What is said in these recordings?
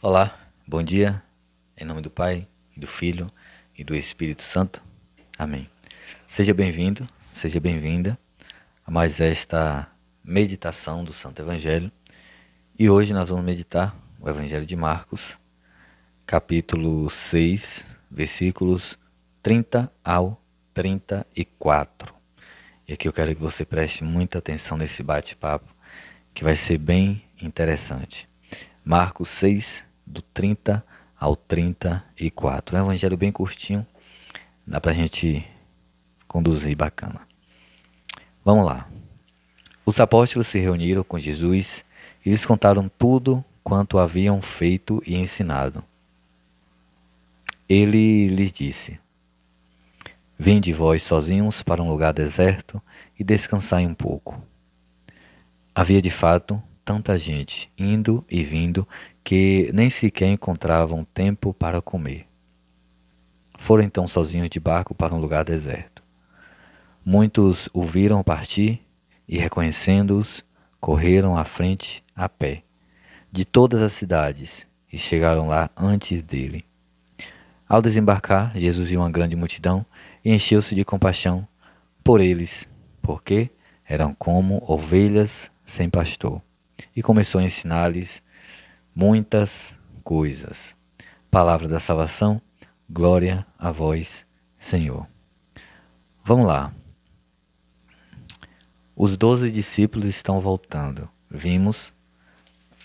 Olá, bom dia, em nome do Pai, e do Filho e do Espírito Santo. Amém. Seja bem-vindo, seja bem-vinda a mais esta meditação do Santo Evangelho. E hoje nós vamos meditar o Evangelho de Marcos, capítulo 6, versículos 30 ao 34. E aqui eu quero que você preste muita atenção nesse bate-papo, que vai ser bem interessante. Marcos 6, do 30 ao 34. É um evangelho bem curtinho, dá pra gente conduzir bacana. Vamos lá. Os apóstolos se reuniram com Jesus e lhes contaram tudo quanto haviam feito e ensinado. Ele lhes disse: Vinde vós sozinhos para um lugar deserto e descansai um pouco. Havia de fato tanta gente indo e vindo que nem sequer encontravam tempo para comer. Foram então sozinhos de barco para um lugar deserto. Muitos o viram partir e, reconhecendo-os, correram à frente a pé, de todas as cidades, e chegaram lá antes dele. Ao desembarcar, Jesus viu uma grande multidão e encheu-se de compaixão por eles, porque eram como ovelhas sem pastor, e começou a ensinar-lhes muitas coisas. Palavra da salvação, glória a vós, Senhor. Vamos lá. Os 12 discípulos estão voltando. Vimos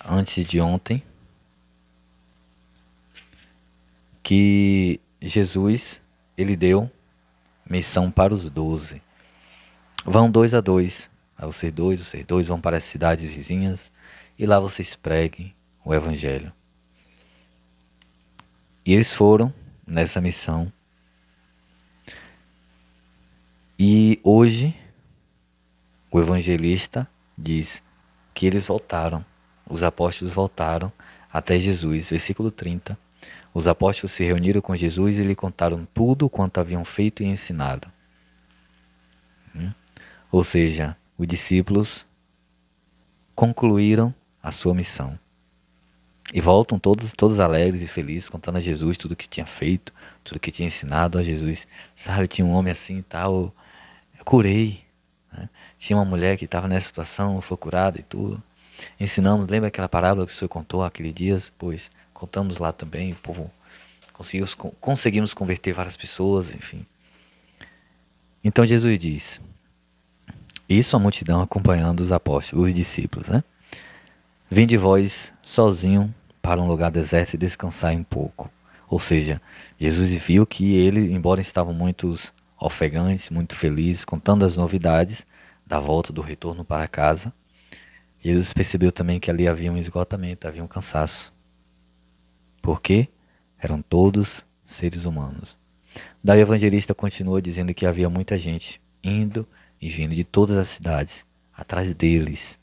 antes de ontem que Jesus ele deu missão para os 12. Vão 2 a 2. Vocês dois vão para as cidades vizinhas e lá vocês preguem o evangelho. E eles foram nessa missão. E hoje o evangelista diz que eles voltaram, os apóstolos voltaram até Jesus. Versículo 30. Os apóstolos se reuniram com Jesus e lhe contaram tudo quanto haviam feito e ensinado. Ou seja, os discípulos concluíram a sua missão. E voltam todos alegres e felizes, contando a Jesus tudo que tinha feito, tudo que tinha ensinado a Jesus. Sabe, tinha um homem assim e tal, eu curei. Né? Tinha uma mulher que estava nessa situação, foi curada e tudo. Ensinamos, lembra aquela parábola que o Senhor contou aquele dias? Pois contamos lá também, o povo conseguimos converter várias pessoas, enfim. Então Jesus diz, isso a multidão acompanhando os apóstolos, os discípulos, né? Vinde vós sozinho para um lugar deserto e descansai um pouco. Ou seja, Jesus viu que ele, embora estavam muitos ofegantes, muito felizes, contando as novidades da volta do retorno para casa, Jesus percebeu também que ali havia um esgotamento, havia um cansaço. Por quê? Eram todos seres humanos. Daí o evangelista continuou dizendo que havia muita gente indo e vindo de todas as cidades, atrás deles,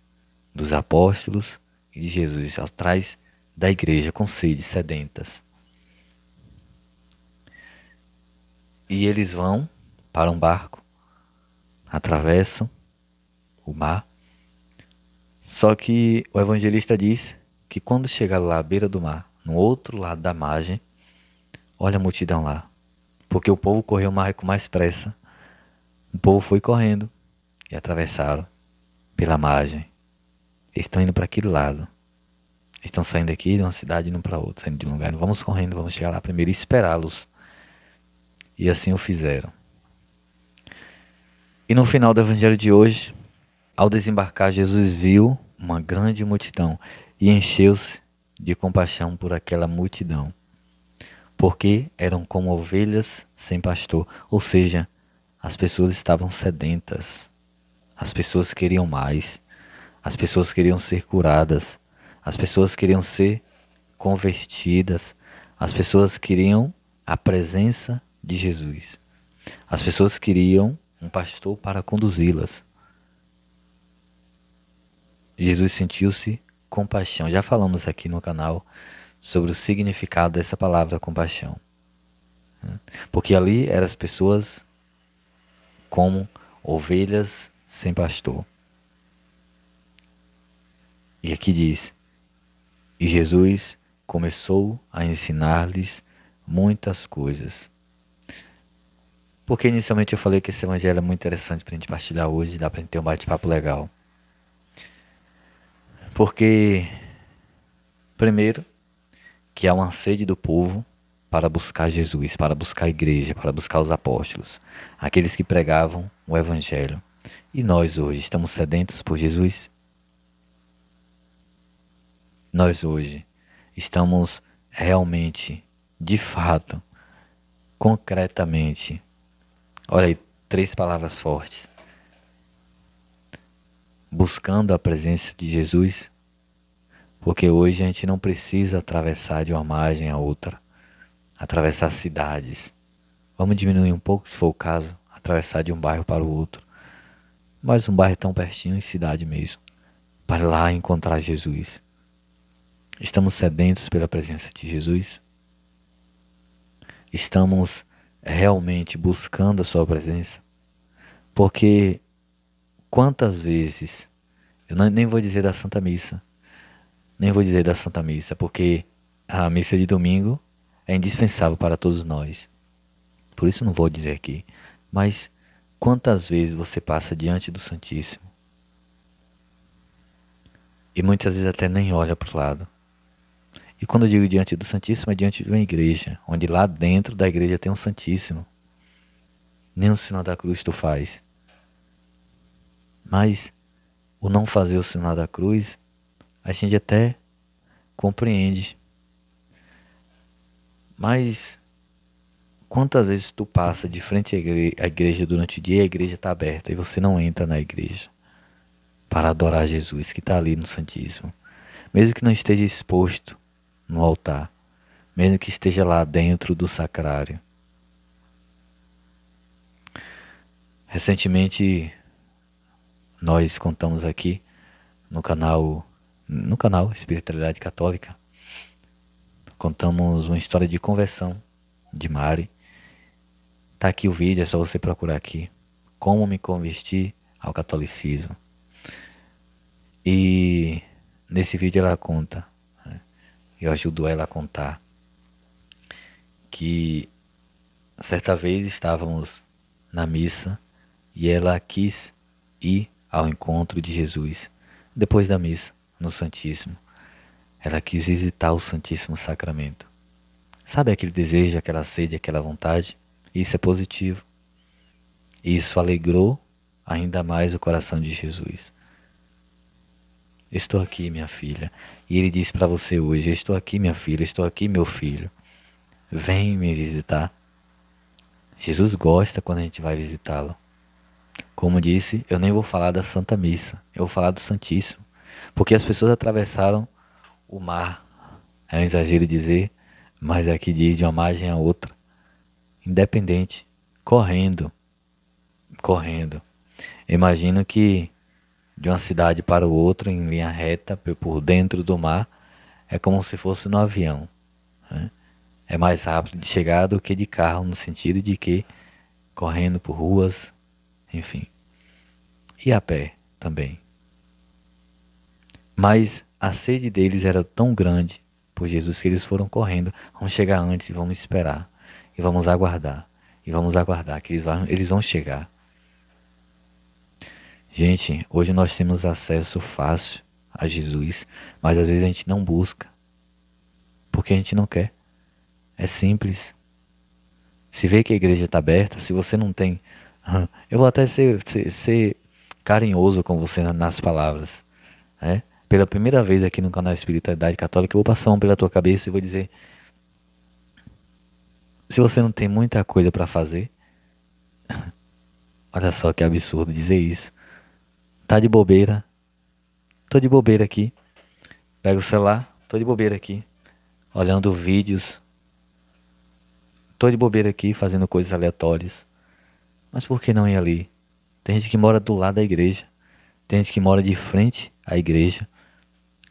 dos apóstolos e de Jesus, atrás da igreja, com sede, sedentas. E eles vão para um barco, atravessam o mar. Só que o evangelista diz que quando chegaram lá à beira do mar, no outro lado da margem, olha a multidão lá. Porque o povo correu o mar com mais pressa. O povo foi correndo e atravessaram pela margem. Eles estão indo para aquele lado. Eles estão saindo aqui de uma cidade e indo para outra, saindo de um lugar. Vamos correndo, vamos chegar lá primeiro e esperá-los. E assim o fizeram. E no final do evangelho de hoje, ao desembarcar, Jesus viu uma grande multidão e encheu-se de compaixão por aquela multidão, porque eram como ovelhas sem pastor, ou seja, as pessoas estavam sedentas, as pessoas queriam mais, as pessoas queriam ser curadas, as pessoas queriam ser convertidas, as pessoas queriam a presença de Jesus, as pessoas queriam um pastor para conduzi-las. Jesus sentiu-se compaixão. Já falamos aqui no canal sobre o significado dessa palavra compaixão. Porque ali eram as pessoas como ovelhas sem pastor. E aqui diz, e Jesus começou a ensinar-lhes muitas coisas. Porque inicialmente eu falei que esse evangelho é muito interessante para a gente partilhar hoje, dá para a gente ter um bate-papo legal. Porque, primeiro, que há uma sede do povo para buscar Jesus, para buscar a igreja, para buscar os apóstolos, aqueles que pregavam o evangelho. E nós hoje estamos sedentos por Jesus? Nós hoje estamos realmente, de fato, concretamente, olha aí, 3 palavras fortes, buscando a presença de Jesus? Porque hoje a gente não precisa atravessar de uma margem a outra, atravessar cidades. Vamos diminuir um pouco, se for o caso, atravessar de um bairro para o outro. Mas um bairro tão pertinho, em cidade mesmo, para ir lá encontrar Jesus. Estamos sedentos pela presença de Jesus? Estamos realmente buscando a sua presença? Porque quantas vezes, eu nem vou dizer da Santa Missa, nem vou dizer da Santa Missa, porque a missa de domingo é indispensável para todos nós. Por isso não vou dizer aqui. Mas quantas vezes você passa diante do Santíssimo e muitas vezes até nem olha para o lado. E quando eu digo diante do Santíssimo, é diante de uma igreja, onde lá dentro da igreja tem um Santíssimo. Nem o sinal da cruz tu faz. Mas o não fazer o sinal da cruz, a gente até compreende. Mas quantas vezes tu passa de frente à igreja durante o dia e a igreja está aberta e você não entra na igreja para adorar Jesus que está ali no Santíssimo? Mesmo que não esteja exposto no altar, mesmo que esteja lá dentro do sacrário. Recentemente nós contamos aqui no canal Espiritualidade Católica, contamos uma história de conversão de Mari. Tá aqui o vídeo, é só você procurar aqui. Como me converti ao catolicismo. E nesse vídeo ela conta, né, eu ajudo ela a contar, que certa vez estávamos na missa e ela quis ir ao encontro de Jesus. Depois da missa, no Santíssimo, ela quis visitar o Santíssimo Sacramento. Sabe aquele desejo, aquela sede, aquela vontade? Isso é positivo. Isso alegrou ainda mais o coração de Jesus. Estou aqui, minha filha. E ele disse para você hoje: estou aqui, minha filha, estou aqui, meu filho. Vem me visitar. Jesus gosta quando a gente vai visitá-lo. Como disse, eu nem vou falar da Santa Missa, eu vou falar do Santíssimo. Porque as pessoas atravessaram o mar. É um exagero dizer, mas aqui diz de uma margem a outra. Independente, correndo. Imagino que de uma cidade para o outro, em linha reta, por dentro do mar, é como se fosse no avião, né? É mais rápido de chegar do que de carro, no sentido de que correndo por ruas, enfim. E a pé também. Mas a sede deles era tão grande por Jesus que eles foram correndo. Vamos chegar antes e vamos esperar. E vamos aguardar. E vamos aguardar que eles vão chegar. Gente, hoje nós temos acesso fácil a Jesus, mas às vezes a gente não busca, porque a gente não quer. É simples. Se vê que a igreja está aberta, se você não tem... Eu vou até ser carinhoso com você nas palavras, né? Pela primeira vez aqui no canal Espiritualidade Católica, eu vou passar a mão pela tua cabeça e vou dizer: se você não tem muita coisa para fazer, olha só que absurdo dizer isso. Tá de bobeira. Tô de bobeira aqui. Pega o celular, tô de bobeira aqui, olhando vídeos. Tô de bobeira aqui, fazendo coisas aleatórias. Mas por que não ir ali? Tem gente que mora do lado da igreja. Tem gente que mora de frente à igreja.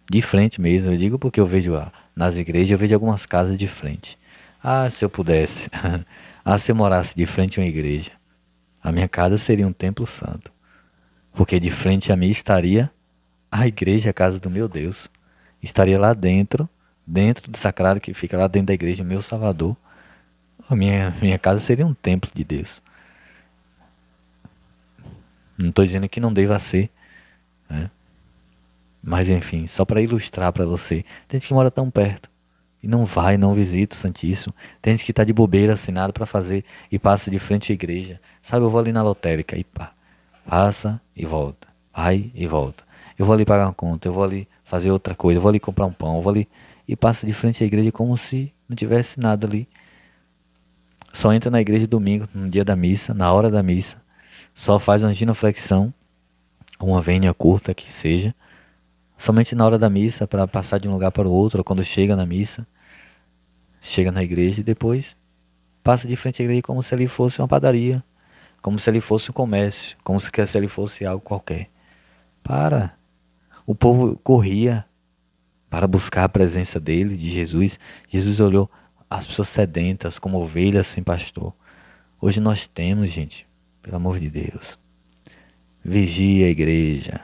De frente mesmo, eu digo porque eu vejo nas igrejas, eu vejo algumas casas de frente. Ah, se eu pudesse. Ah, se eu morasse de frente a uma igreja. A minha casa seria um templo santo. Porque de frente a mim estaria a igreja, a casa do meu Deus. Estaria lá dentro dentro do sacrário que fica lá dentro da igreja, meu Salvador, a minha casa seria um templo de Deus. Não estou dizendo que não deva ser, né? Mas enfim, só para ilustrar para você. Tem gente que mora tão perto e não vai, não visita o Santíssimo. Tem gente que está de bobeira, assinado para fazer e passa de frente à igreja. Sabe, eu vou ali na lotérica e pá, passa e volta, vai e volta. Eu vou ali pagar uma conta, eu vou ali fazer outra coisa, eu vou ali comprar um pão, eu vou ali e passa de frente à igreja como se não tivesse nada ali. Só entra na igreja domingo, no dia da missa, na hora da missa. Só faz uma genuflexão, uma vênia curta que seja, somente na hora da missa para passar de um lugar para o outro, ou quando chega na missa, chega na igreja e depois passa de frente à igreja como se ali fosse uma padaria, como se ali fosse um comércio, como se ali fosse algo qualquer. Para. O povo corria para buscar a presença dele, de Jesus. Jesus olhou as pessoas sedentas como ovelhas sem pastor. Hoje nós temos, gente, pelo amor de Deus. Vigia a igreja.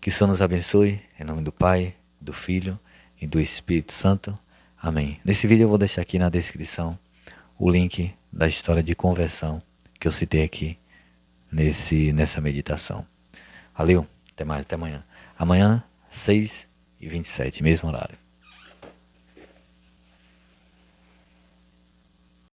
Que o Senhor nos abençoe, em nome do Pai, do Filho e do Espírito Santo. Amém. Nesse vídeo eu vou deixar aqui na descrição o link da história de conversão que eu citei aqui nessa meditação. Valeu, até mais, até amanhã. Amanhã, 6h27, mesmo horário.